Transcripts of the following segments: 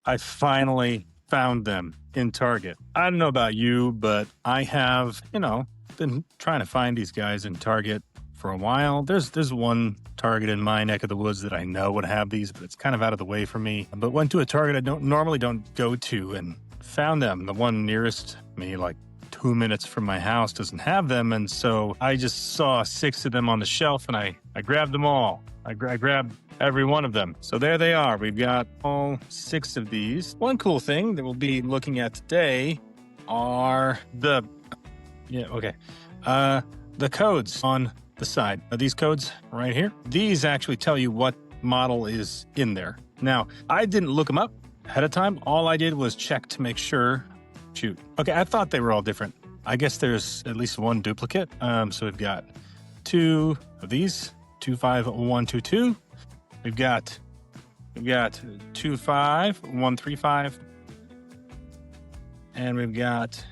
I finally found them in Target. I don't know about you, but I have, been trying to find these guys in Target for a while. There's one Target in my neck of the woods that I know would have these, but it's kind of out of the way for me. But went to a Target I normally don't go to and found them. The one nearest me, like 2 minutes from my house, doesn't have them, and so I just saw 6 of them on the shelf, and I grabbed them all. I grabbed every one of them. So there they are. We've got all 6 of these. One cool thing that we'll be looking at today are the codes on the side. These codes right here, these actually tell you what model is in there. Now, I didn't look them up ahead of time. All I did was check to make sure. Shoot. Okay, I thought they were all different. I guess there's at least one duplicate. So we've got 2 of these, 25122. We've got 25135, and we've got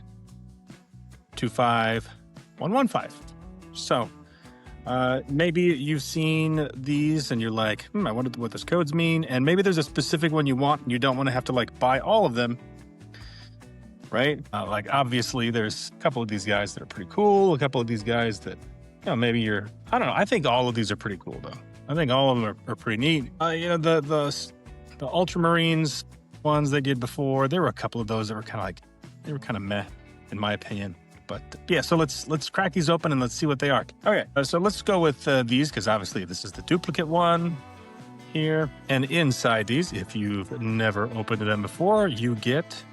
25115. So maybe you've seen these and you're like, I wonder what those codes mean. And maybe there's a specific one you want and you don't want to have to buy all of them, right? Obviously there's a couple of these guys that are pretty cool. A couple of these guys that, maybe I don't know. I think all of these are pretty cool though. I think all of them are pretty neat. The Ultramarines ones they did before, there were a couple of those that were kind of meh, in my opinion. But yeah, so let's crack these open and let's see what they are. Okay, so let's go with these, because obviously this is the duplicate one here. And inside these, if you've never opened them before, you get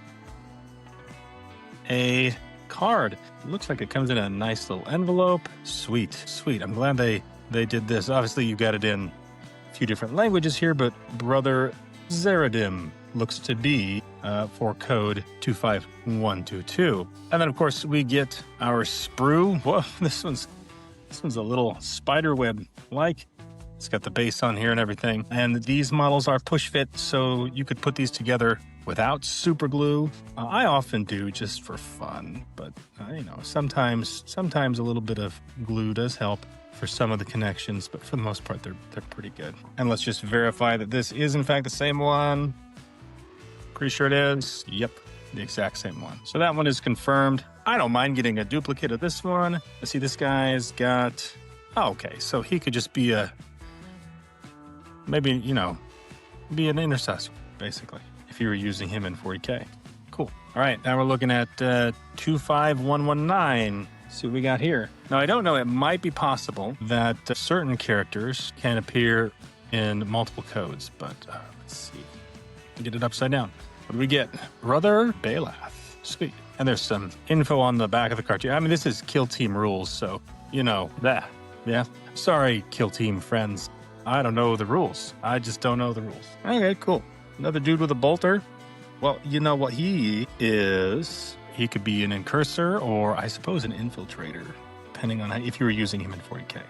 a card. It looks like it comes in a nice little envelope. Sweet. I'm glad they did this. Obviously, you got it in a few different languages here, but Brother Zeradim looks to be for code 25122. And then, of course, we get our sprue. Whoa, this one's a little spider web-like. It's got the base on here and everything. And these models are push fit, so you could put these together without super glue. I often do just for fun, but sometimes a little bit of glue does help for some of the connections, but for the most part, they're pretty good. And let's just verify that this is in fact the same one. Pretty sure it is. Yep, the exact same one. So that one is confirmed. I don't mind getting a duplicate of this one. Let's see, this guy's got, okay, so he could just be maybe be an intercessor, basically, if you were using him in 40K. Cool. All right, now we're looking at 25119. See what we got here. Now, I don't know. It might be possible that certain characters can appear in multiple codes, but let's see. Get it upside down. What do we get? Brother Balath. Sweet. And there's some info on the back of the cartoon. I mean, this is Kill Team rules, so that. Yeah. Sorry, Kill Team friends. I don't know the rules. I just don't know the rules. Okay, cool. Another dude with a bolter. Well, you know what he is? He could be an incursor or, I suppose, an infiltrator, depending on if you were using him in 40K.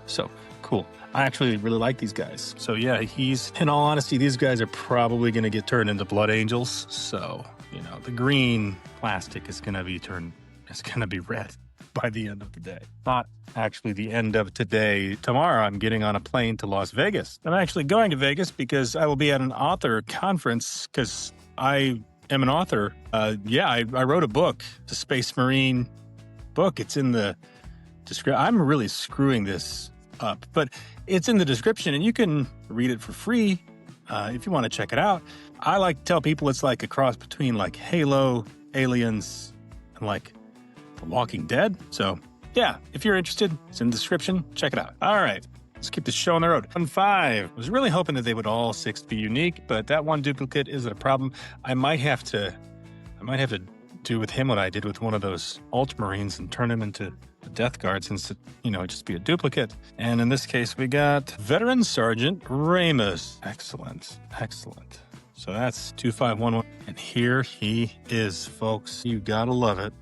So, cool. I actually really like these guys. So, yeah, in all honesty, these guys are probably going to get turned into Blood Angels. So, the green plastic is going to be red by the end of the day. Not actually the end of today. Tomorrow, I'm getting on a plane to Las Vegas. I'm actually going to Vegas because I will be at an author conference, because I am an author. I wrote a book, the Space Marine book. It's in the description. I'm really screwing this up, but it's in the description and you can read it for free if you want to check it out. I like to tell people it's like a cross between Halo, Aliens, and The Walking Dead. So yeah, if you're interested, it's in the description. Check it out. All right. Let's keep this show on the road. 5. I was really hoping that they would all 6 be unique, but that one duplicate isn't a problem. I might have to do with him what I did with one of those Ultramarines and turn him into a Death Guard, since just be a duplicate. And in this case, we got Veteran Sergeant Ramus. Excellent. So that's 2511. And here he is, folks. You gotta love it.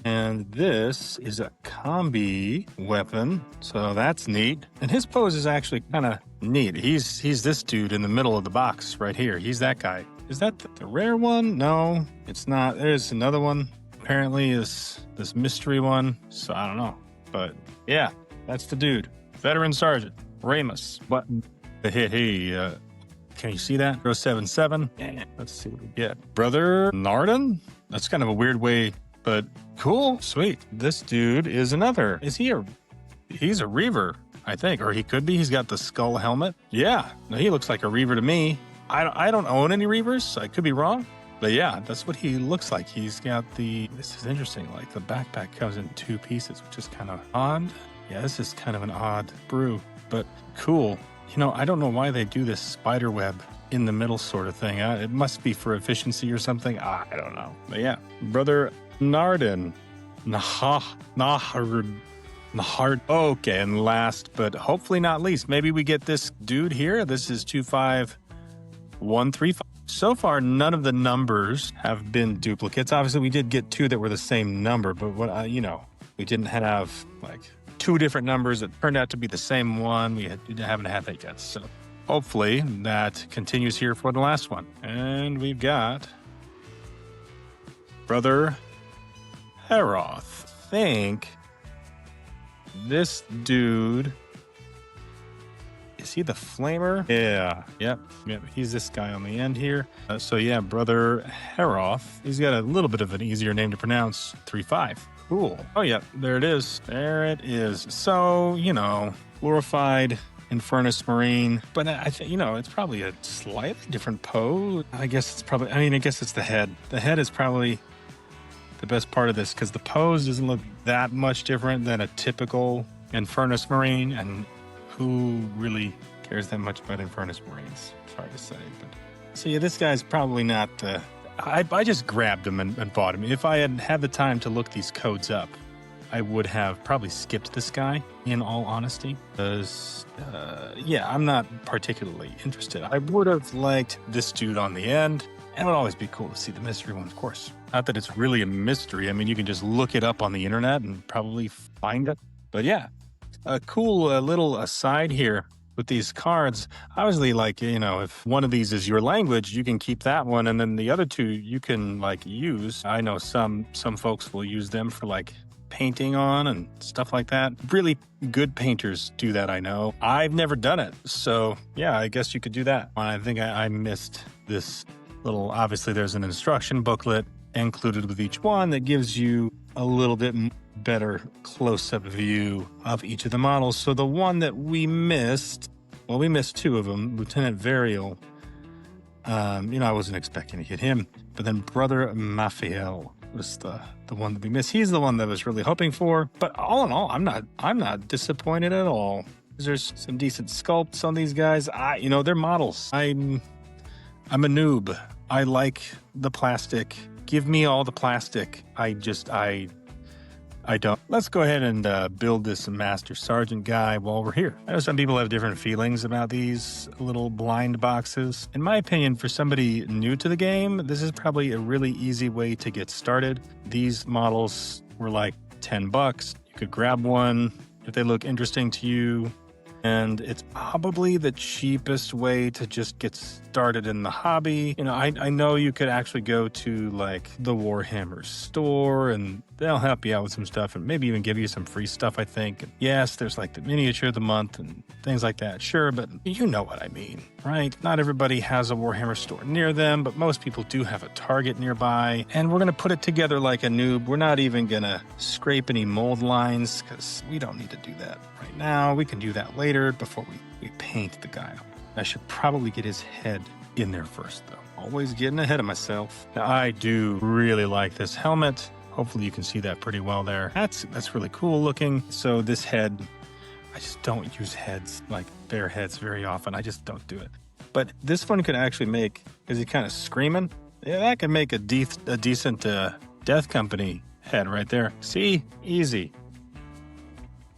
And this is a combi weapon. So that's neat. And his pose is actually kind of neat. He's this dude in the middle of the box right here. He's that guy. Is that the rare one? No, it's not. There's another one. Apparently is this mystery one. So I don't know. But yeah, that's the dude. Veteran Sergeant Ramus. What? Hey. Can you see that? 077. Let's see what we get. Brother Narden? That's kind of a weird way, but cool. Sweet. This dude is another. He's a Reaver, I think, or he could be. He's got the skull helmet. Yeah, no, he looks like a Reaver to me. I don't own any Reavers, so I could be wrong. But yeah, that's what he looks like. He's got this is interesting, like the backpack comes in 2 pieces, which is kind of odd. Yeah, this is kind of an odd brew, but cool. You know, I don't know why they do this spider web in the middle sort of thing. It must be for efficiency or something. I don't know. But yeah, Brother Narden. Nahard. Okay, and last, but hopefully not least, maybe we get this dude here. This is 25135. So far, none of the numbers have been duplicates. Obviously, we did get 2 that were the same number, but what we didn't have like 2 different numbers that turned out to be the same one. We haven't had that yet. So hopefully that continues here for the last one. And we've got Brother Heroth. I think this dude, is he the flamer? Yeah. Yep. He's this guy on the end here. So yeah, Brother Heroth. He's got a little bit of an easier name to pronounce. 35. Cool. Oh yeah, there it is. There it is. So, glorified Infernus Marine. But I think, it's probably a slightly different pose. I guess it's the head. The head is probably the best part of this because the pose doesn't look that much different than a typical Infernus Marine, and who really cares that much about Infernus Marines? It's hard to say, but so yeah, this guy's probably not. I just grabbed him and bought him. If I had the time to look these codes up, I would have probably skipped this guy. In all honesty, because I'm not particularly interested. I would have liked this dude on the end. And it would always be cool to see the mystery one, of course. Not that it's really a mystery. I mean, you can just look it up on the internet and probably find it. But yeah, a cool little aside here with these cards. Obviously, if one of these is your language, you can keep that one. And then the other 2 you can use. I know some folks will use them for painting on and stuff like that. Really good painters do that, I know. I've never done it. So yeah, I guess you could do that. I think I missed this little, obviously there's an instruction booklet included with each one that gives you a little bit better close-up view of each of the models. So the one that we missed 2 of them, Lieutenant Varial, I wasn't expecting to hit him, but then Brother Mafiel was the one that we missed. He's the one that I was really hoping for, but all in all, I'm not disappointed at all. There's some decent sculpts on these guys. They're models. I'm a noob. I like the plastic. Give me all the plastic. I don't. Let's go ahead and build this Master Sergeant guy while we're here. I know some people have different feelings about these little blind boxes. In my opinion, for somebody new to the game, this is probably a really easy way to get started. These models were like $10. You could grab one if they look interesting to you. And it's probably the cheapest way to just get started in the hobby. I know you could actually go to the Warhammer store and they'll help you out with some stuff and maybe even give you some free stuff, I think. And yes, there's the miniature of the month and things like that. Sure, but you know what I mean, right? Not everybody has a Warhammer store near them, but most people do have a Target nearby. And we're going to put it together like a noob. We're not even going to scrape any mold lines because we don't need to do that right now. We can do that later before we paint the guy up. I should probably get his head in there first, though. Always getting ahead of myself. Now, I do really like this helmet. Hopefully you can see that pretty well there. That's really cool looking. So this head, I just don't use heads, bare heads, very often. I just don't do it. But this one could actually make, is he kind of screaming? Yeah, that could make a decent Death Company head right there. See? Easy.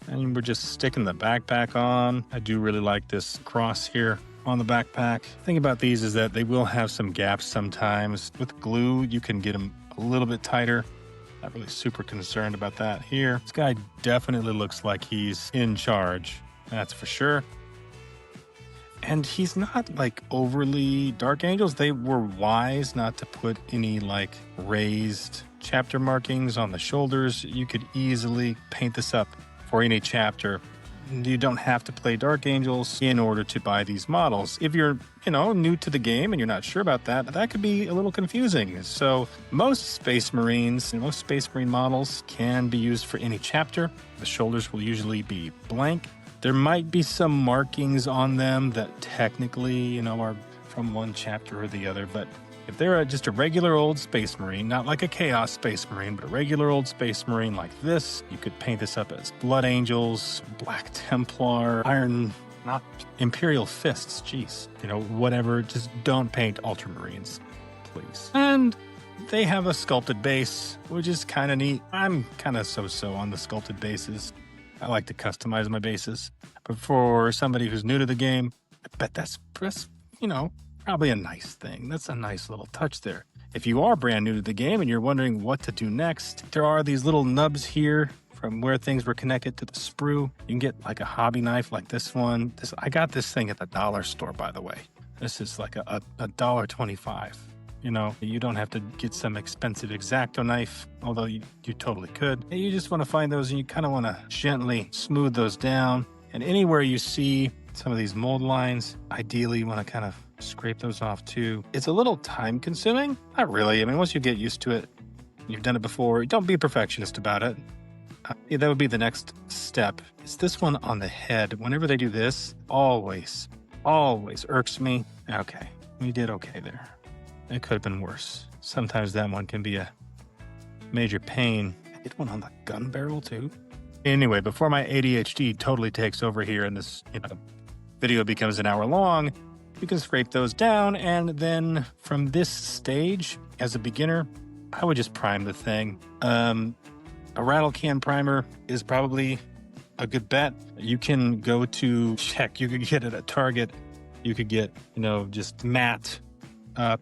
And we're just sticking the backpack on. I do really like this cross here on the backpack. The thing about these is that they will have some gaps sometimes. With glue, you can get them a little bit tighter. Not really super concerned about that here. This guy definitely looks like he's in charge. That's for sure. And he's not overly Dark Angels. They were wise not to put any raised chapter markings on the shoulders. You could easily paint this up for any chapter. you don't have to play Dark Angels in order to buy these models. If you're, new to the game and you're not sure about that, that could be a little confusing. So most Space Marines and most Space Marine models can be used for any chapter. The shoulders will usually be blank. There might be some markings on them that technically, are from one chapter or the other, but if they're just a regular old Space Marine, not like a Chaos Space Marine, but a regular old Space Marine like this, you could paint this up as Blood Angels, Black Templar, not Imperial Fists, jeez. Whatever, just don't paint Ultramarines, please. And they have a sculpted base, which is kind of neat. I'm kind of so-so on the sculpted bases. I like to customize my bases. But for somebody who's new to the game, I bet that's probably a nice thing. That's a nice little touch there. If you are brand new to the game and you're wondering what to do next, there are these little nubs here from where things were connected to the sprue. You can get like a hobby knife like this one. I got this thing at the dollar store, by the way. This is like a $1.25. You don't have to get some expensive X-Acto knife, although you totally could. You just want to find those and you kind of want to gently smooth those down. And anywhere you see some of these mold lines, ideally you want to kind of scrape those off too. It's a little time consuming. Not really. I mean, once you get used to it, you've done it before, don't be a perfectionist about it. That would be the next step. It's this one on the head. Whenever they do this, always irks me. Okay, we did okay there. It could have been worse. Sometimes that one can be a major pain. I did one on the gun barrel too. Anyway, before my ADHD totally takes over here and this video becomes an hour long, you can scrape those down, and then from this stage, as a beginner, I would just prime the thing. A rattle can primer is probably a good bet. You can go to check. You could get it at Target. You could get, just matte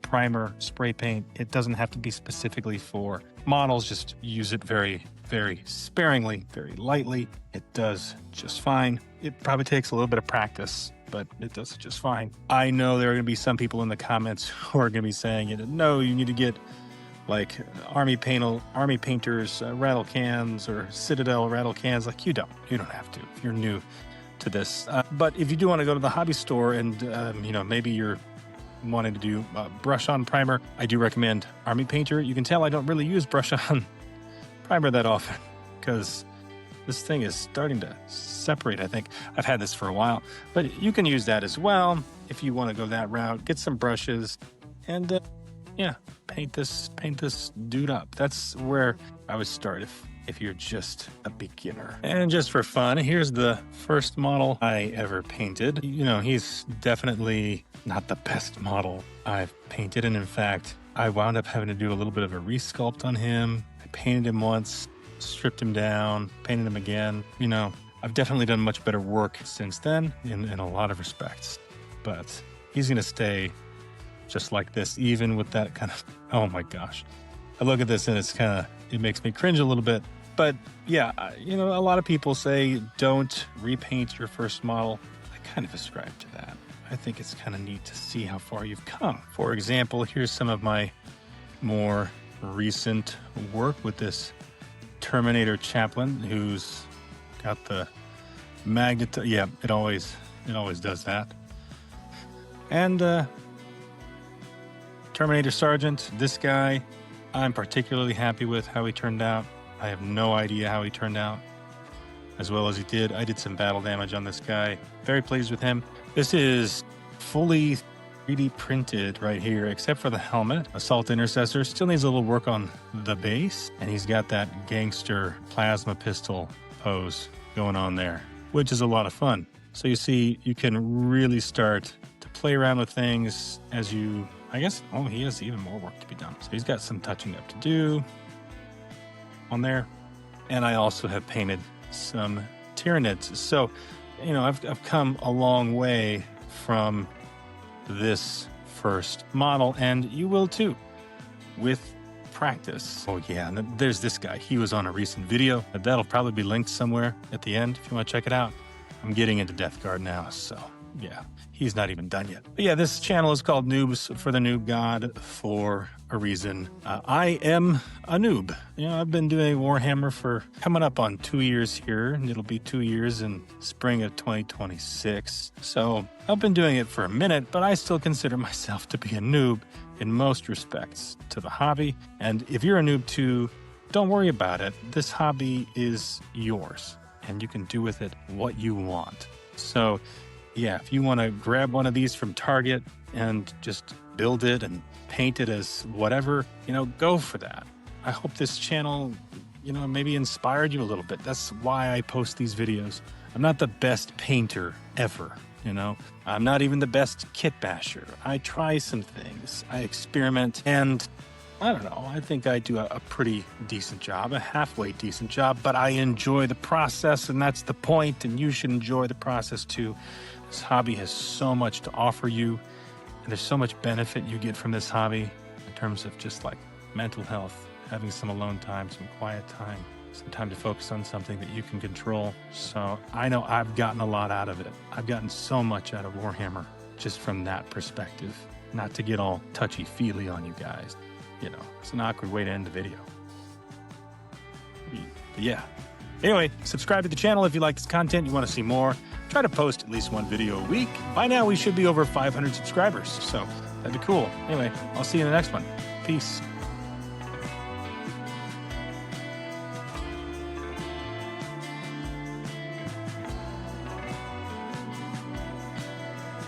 primer spray paint. It doesn't have to be specifically for models. Just use it very, very sparingly, very lightly. It does just fine. It probably takes a little bit of practice, but it does just fine. I know there are going to be some people in the comments who are going to be saying, no, you need to get like Army Painters rattle cans or Citadel rattle cans. Like you don't have to if you're new to this. But if you do want to go to the hobby store and, maybe you're wanting to do brush on primer, I do recommend Army Painter. You can tell I don't really use brush on primer that often because this thing is starting to separate, I think. I've had this for a while, but you can use that as well if you want to go that route. Get some brushes and paint this dude up. That's where I would start if you're just a beginner. And just for fun, here's the first model I ever painted. He's definitely not the best model I've painted, and in fact, I wound up having to do a little bit of a resculpt on him. I painted him once, stripped him down, painted him again. I've definitely done much better work since then in a lot of respects. But he's going to stay just like this, even with that kind of, oh my gosh. I look at this and it makes me cringe a little bit. But yeah, a lot of people say don't repaint your first model. I kind of ascribe to that. I think it's kind of neat to see how far you've come. For example, here's some of my more recent work with this Terminator chaplain who's got the magnet. Yeah, it always does that. And Terminator Sergeant, this guy, I'm particularly happy with how he turned out. I have no idea how he turned out as well as he did. I did some battle damage on this guy. Very pleased with him. This is fully 3D printed right here, except for the helmet. Assault Intercessor still needs a little work on the base, and he's got that gangster plasma pistol pose going on there, which is a lot of fun. So you see, you can really start to play around with things as you, he has even more work to be done. So he's got some touching up to do on there. And I also have painted some Tyranids. So, I've come a long way from this first model, and you will too, with practice. Oh yeah, and there's this guy. He was on a recent video. That'll probably be linked somewhere at the end if you want to check it out. I'm getting into Death Guard now, so Yeah, he's not even done yet. But yeah, this channel is called Noobs for the Noob God for a reason. I am a noob. You know, I've been doing Warhammer for coming up on 2 years here, and it'll be 2 years in spring of 2026. So I've been doing it for a minute, but I still consider myself to be a noob in most respects to the hobby. And if you're a noob too, don't worry about it. This hobby is yours, and you can do with it what you want. So yeah, if you want to grab one of these from Target and just build it and paint it as whatever, you know, go for that. I hope this channel, you know, maybe inspired you a little bit. That's why I post these videos. I'm not the best painter ever, you know. I'm not even the best kit basher. I try some things. I experiment, and I don't know, I think I do a pretty decent job, a halfway decent job, but I enjoy the process, and that's the point, and you should enjoy the process too. This hobby has so much to offer you, and there's so much benefit you get from this hobby in terms of just like mental health, having some alone time, some quiet time, some time to focus on something that you can control. So I know I've gotten a lot out of it. I've gotten so much out of Warhammer just from that perspective. Not to get all touchy-feely on you guys. You know, it's an awkward way to end the video. But yeah. Anyway, subscribe to the channel if you like this content, you want to see more. Try to post at least one video a week. By now, we should be over 500 subscribers, so that'd be cool. Anyway, I'll see you in the next one. Peace.